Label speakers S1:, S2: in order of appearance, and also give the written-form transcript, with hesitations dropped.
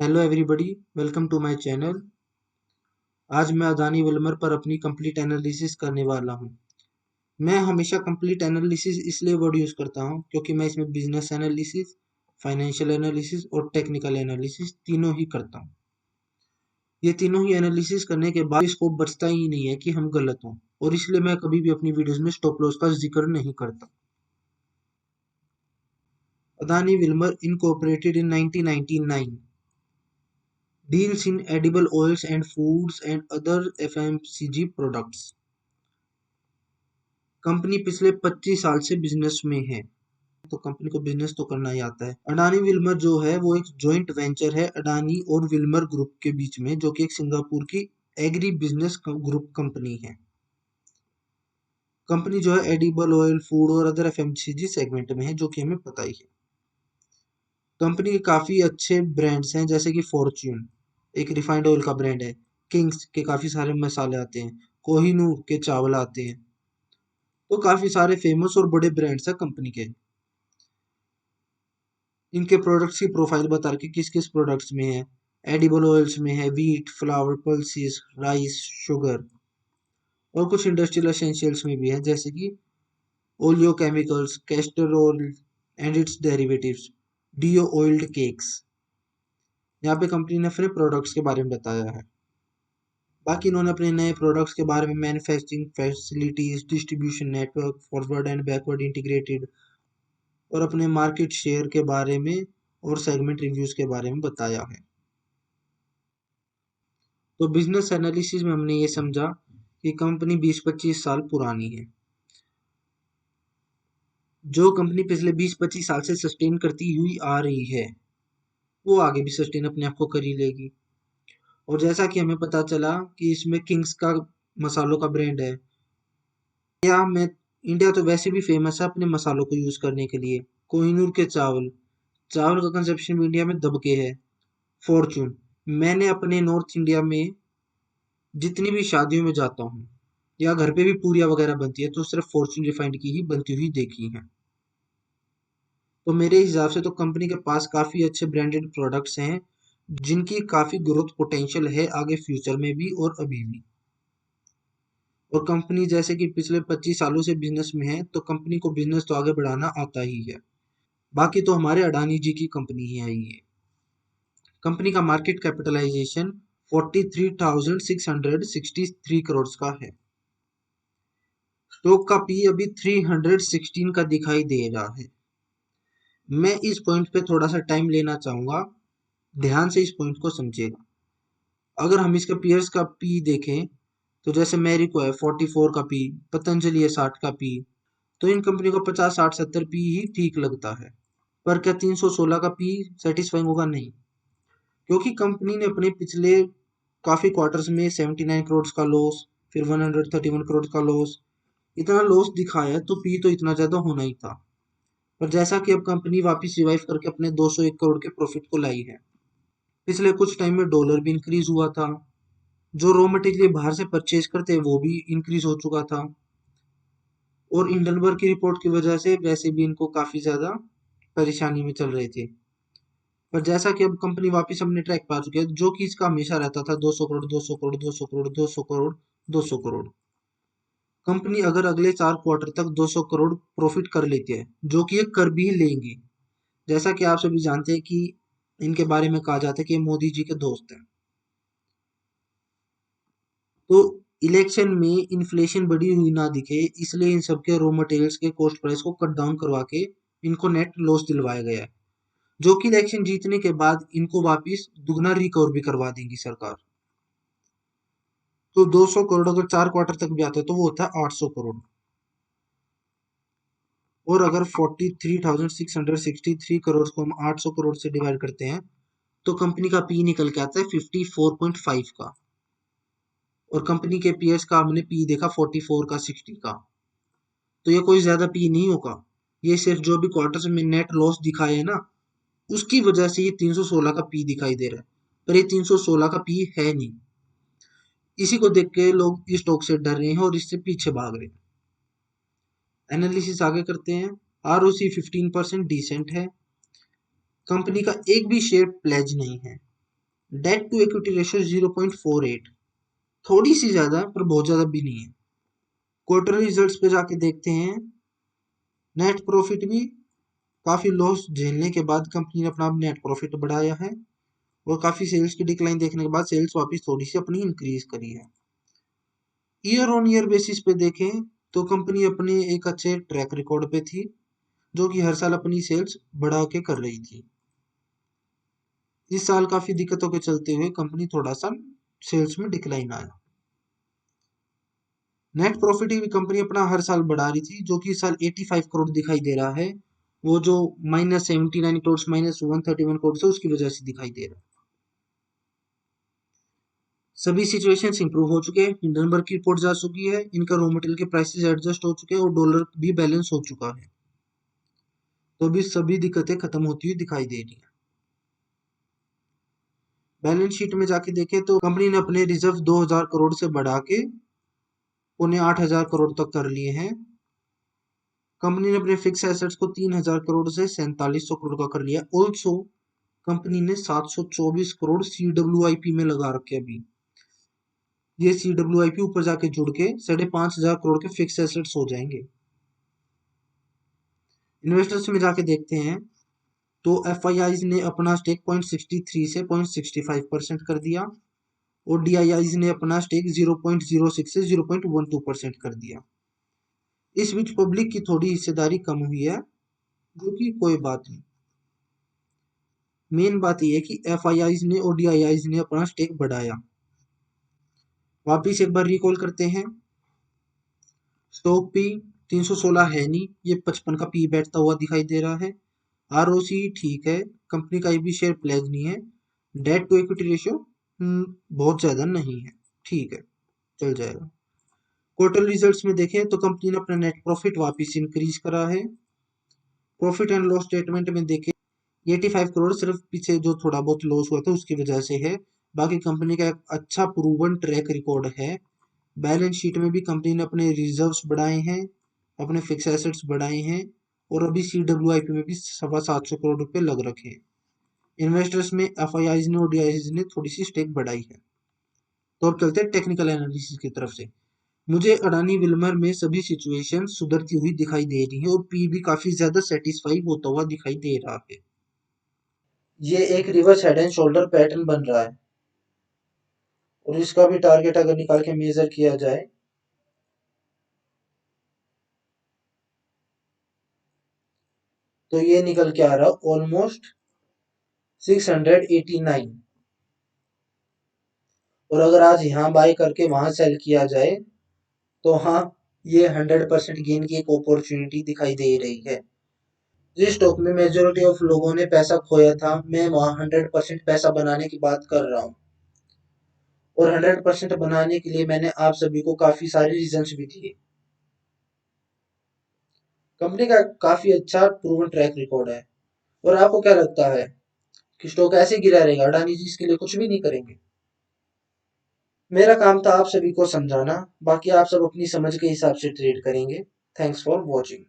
S1: Hello everybody, welcome to my channel. आज मैं Adani Wilmer पर अपनी कंप्लीट एनालिसिस करने वाला हूं। मैं हमेशा कंप्लीट एनालिसिस इसलिए वर्ड यूज़ करता हूं क्योंकि मैं इसमें बिजनेस एनालिसिस, फाइनेंशियल एनालिसिस और टेक्निकल एनालिसिस तीनों ही करता हूं। ये तीनों ही एनालिसिस करने के बाद स्कोप बचता ही नहीं है कि हम गलत हों, और इसलिए मैं कभी भी अपनी वीडियोस में स्टॉप लॉस का जिक्र नहीं करता। Adani Wilmer incorporated in 1999 deals in edible oils and foods and other FMCG products। Company पिछले 25 साल से बिजनेस में है, तो कंपनी को बिजनेस तो करना ही आता है। अडानी विल्मर जो है वो एक जॉइंट वेंचर है अडानी और विल्मर ग्रुप के बीच में, जो कि एक सिंगापुर की एग्री बिजनेस ग्रुप कंपनी है। कंपनी जो है एडिबल ऑयल, फूड और अदर एफएमसीजी सेगमेंट में है, जो कि हमें पता ही है। कंपनी के काफी अच्छे ब्रांड्स हैं, जैसे कि फॉर्च्यून एक रिफाइंड ऑयल का ब्रांड है, किंग्स के काफी सारे मसाले आते हैं, कोहिनूर के चावल आते हैं। तो काफी सारे फेमस और बड़े ब्रांड्स हैं कंपनी के। इनके प्रोडक्ट्स की प्रोफाइल बता रखी किस किस प्रोडक्ट्स में है। एडिबल ऑयल्स में है wheat, flour, pulses, rice, sugar, और कुछ इंडस्ट्रियल एसेंशियल्स में भी है, जैसे कि oleo chemicals, castor oil and its derivatives, de oiled cakes. यहाँ पे कंपनी ने अपने प्रोडक्ट्स के बारे में बताया है। बाकी इन्होंने अपने नए प्रोडक्ट्स के बारे में manufacturing facilities, distribution network, forward and backward integrated, और अपने मार्केट शेयर के बारे में और सेगमेंट रिव्यूज के बारे में बताया है। तो बिजनेस एनालिसिस में हमने ये समझा कि कंपनी 20-25 साल पुरानी है। जो कंपनी पिछले 20-25 साल से सस्टेन करती हुई आ रही है, वो आगे भी सस्टेन अपने आप को कर ही लेगी। और जैसा कि हमें पता चला कि इसमें किंग्स का मसालों का ब्रांड है। इंडिया तो वैसे भी फेमस है अपने मसालों को यूज करने के लिए। कोहिनूर के चावल, चावल का कंजप्शन भी इंडिया में दबके है। फॉर्चून, मैंने अपने नॉर्थ इंडिया में जितनी भी शादियों में जाता हूँ या घर पे भी पूरियाँ वगैरह बनती है, तो सिर्फ फॉर्चून रिफाइंड की ही बनती हुई देखी है। तो मेरे हिसाब से तो कंपनी के पास काफी अच्छे ब्रांडेड प्रोडक्ट्स हैं, जिनकी काफी ग्रोथ पोटेंशियल है आगे फ्यूचर में भी और अभी भी। और कंपनी जैसे कि पिछले 25 सालों से बिजनेस में है, तो कंपनी को बिजनेस तो आगे बढ़ाना आता ही है। बाकी तो हमारे अडानी जी की कंपनी ही है ये। कंपनी का मार्केट कैपिटलाइजेशन 43,663 करोड़ का है। स्टॉक का पी अभी 316 का दिखाई दे रहा है। मैं इस पॉइंट पे थोड़ा सा टाइम लेना चाहूंगा, ध्यान से इस पॉइंट को समझिएगा। अगर हम इसके पीयर्स का पी देखें, तो जैसे मैरिको है 44 का पी, पतंजलि है 60 का पी, तो इन कंपनी को 50, 60, 70 पी ही ठीक लगता है। पर क्या 316 का पी सेटिस्फाइंग होगा? नहीं, क्योंकि कंपनी ने अपने पिछले काफी क्वार्टर्स में 79 करोड़ का लॉस, फिर 131 करोड़ का लॉस, इतना लॉस दिखाया है, तो पी तो इतना ज्यादा होना ही था। पर जैसा कि अब कंपनी वापस रिवाइव करके अपने 201 करोड़ के प्रॉफिट को लाई है। पिछले कुछ टाइम में डॉलर भी इंक्रीज हुआ था, जो रॉ मटेरियल बाहर से परचेज करते हैं वो भी इंक्रीज हो चुका था, और इंडनबर्ग की रिपोर्ट की वजह से वैसे भी इनको काफी ज्यादा परेशानी में चल रहे थे। पर जैसा कि अब कंपनी वापस अपने ट्रैक पर आ चुकी है, जो कि इसका हमेशा रहता था 200 करोड़, 200 करोड़, 200 करोड़, 200 करोड़, 200 करोड़। कंपनी अगर अगले 4 क्वार्टर तक 200 करोड़ प्रॉफिट कर लेती है, जो कि ये कर भी लेंगे, जैसा कि आप सभी जानते हैं कि इनके बारे में कहा जाता है कि ये मोदी जी के दोस्त हैं। तो इलेक्शन में इन्फ्लेशन बढ़ी हुई ना दिखे, इसलिए इन सबके रॉ मटेरियल्स के कॉस्ट प्राइस को कट डाउन करवा के इनको नेट लॉस दिलवाया गया है, जो कि इलेक्शन जीतने के बाद इनको वापस दुगना रिकवर भी करवा देंगी सरकार। तो 200 करोड़ अगर 4 क्वार्टर तक भी आता है, तो वो होता है 800 करोड़। और अगर 43,663 करोड़ को हम 800 करोड़ से डिवाइड करते हैं, तो कंपनी का पी निकल के आता है 54.5 का। और कंपनी के पीएस का हमने पी देखा 44 का, 60 का, तो ये कोई ज्यादा पी नहीं होगा। ये सिर्फ जो भी क्वार्टर में नेट लॉस दिखाए है ना, उसकी वजह से ये 316 का पी दिखाई दे रहा है, पर ये 316 का पी है नहीं। इसी को देख के लोग इस स्टॉक से डर रहे हैं और इससे पीछे भाग रहे हैं। एनालिसिस आगे करते हैं। ROC 15% डिसेंट है। कंपनी का एक भी शेयर प्लेज नहीं है। डेट टू इक्विटी रेशियो 0.48, थोड़ी सी ज्यादा है पर बहुत ज्यादा भी नहीं है। क्वार्टर रिजल्ट्स पे जाके देखते हैं, नेट प्रॉफिट भी काफी लॉस झेलने के बाद कंपनी ने अपना नेट प्रॉफिट बढ़ाया है, और काफी सेल्स की डिक्लाइन देखने के बाद सेल्स वापस थोड़ी सी अपनी इंक्रीज करी है। ईयर ऑन ईयर बेसिस पे देखें तो कंपनी अपने एक अच्छे ट्रैक रिकॉर्ड पे थी, जो कि हर साल अपनी सेल्स बढ़ा के कर रही थी। इस साल काफी दिक्कतों के चलते हुए कंपनी थोड़ा सा सेल्स में डिक्लाइन आया। नेट प्रॉफिट भी कंपनी अपना हर साल बढ़ा रही थी, जो कि इस साल 85 करोड़ दिखाई दे रहा है। वो जो -79 करोड़ -131 करोड़ से उसकी वजह से दिखाई दे रहा है। सभी सिचुएशंस इंप्रूव हो चुके हैं, हिंडनबर्ग की रिपोर्ट जा चुकी है, इनका रॉ मटेरियल के प्राइसेस एडजस्ट हो चुके हैं और डॉलर भी बैलेंस हो चुका है। तो अभी सभी दिक्कतें खत्म होती हुई दिखाई दे रही है। बैलेंस शीट में जाके देखें तो कंपनी ने अपने रिजर्व 2000 करोड़ से बढ़ा के 7,500 करोड़ तक कर लिए हैं। कंपनी ने अपने फिक्स एसेट्स को 3000 करोड़ से 4700 करोड़ का कर लिया। ऑल्सो कंपनी ने 724 करोड़ CWIP में लगा रखे अभी। ये CWIP ऊपर जाके जुड़ के 5,500 करोड़ के फिक्स एसेट्स हो जाएंगे। इन्वेस्टर्स में जाके देखते हैं तो FIIs ने अपना स्टेक 0.63 से 0.65% कर दिया, और DIIs ने अपना स्टेक 0.06 से 0.12% कर दिया। इस बीच पब्लिक की थोड़ी हिस्सेदारी कम हुई है, जो कि कोई बात नहीं। मेन बात यह है कि FIIs ने और DIIs ने अपना स्टेक बढ़ाया। वापिस एक बार रिकॉल करते हैं, स्टॉक पी 316 है नहीं, ये 55 का पी बैठता हुआ दिखाई दे रहा है। ROC ठीक है, कंपनी का भी शेयर प्लेज नहीं है। डेट टू इक्विटी रेशियो बहुत ज्यादा नहीं है, ठीक है, चल जाएगा। क्वार्टर रिजल्ट्स में देखें तो कंपनी ने अपना नेट प्रॉफिट वापस इंक्रीज करा है। प्रॉफिट एंड लॉस स्टेटमेंट में देखें 85 करोड़ सिर्फ पीछे जो थोड़ा बहुत लॉस हुआ था उसकी वजह से है, बाकी कंपनी का एक अच्छा प्रूवन ट्रैक रिकॉर्ड है। बैलेंस शीट में भी कंपनी ने अपने रिजर्व्स बढ़ाए हैं, अपने फिक्स एसेट्स बढ़ाए हैं, और अभी CWIP में भी 725 करोड़ रुपए लग रखे हैं। इन्वेस्टर्स में FIIs ने और DIIs ने थोड़ी सी स्टेक बढ़ाई है। तो अब चलते हैं टेक्निकल एनालिसिस की तरफ से। मुझे अडानी विल्मर में सभी सिचुएशन सुधरती हुई दिखाई दे रही है, और पी भी काफी ज्यादा सेटिस्फाई होता हुआ दिखाई दे रहा है। ये एक reverse head and shoulder pattern बन रहा है, और इसका भी टारगेट अगर निकाल के मेजर किया जाए तो ये निकल के आ रहा ऑलमोस्ट 689। और अगर आज यहाँ बाय करके वहां सेल किया जाए तो हाँ, ये 100% गेन की एक अपॉर्चुनिटी दिखाई दे रही है। जिस स्टॉक में मेजोरिटी ऑफ लोगों ने पैसा खोया था, मैं वहां 100% पैसा बनाने की बात कर रहा हूँ, और 100% बनाने के लिए मैंने आप सभी को काफी सारे रीजंस भी दिए। कंपनी का काफी अच्छा प्रूवन ट्रैक रिकॉर्ड है। और आपको क्या लगता है कि स्टॉक ऐसे गिरा रहेगा, अडानी जी इसके लिए कुछ भी नहीं करेंगे? मेरा काम था आप सभी को समझाना, बाकी आप सब अपनी समझ के हिसाब से ट्रेड करेंगे। Thanks for watching.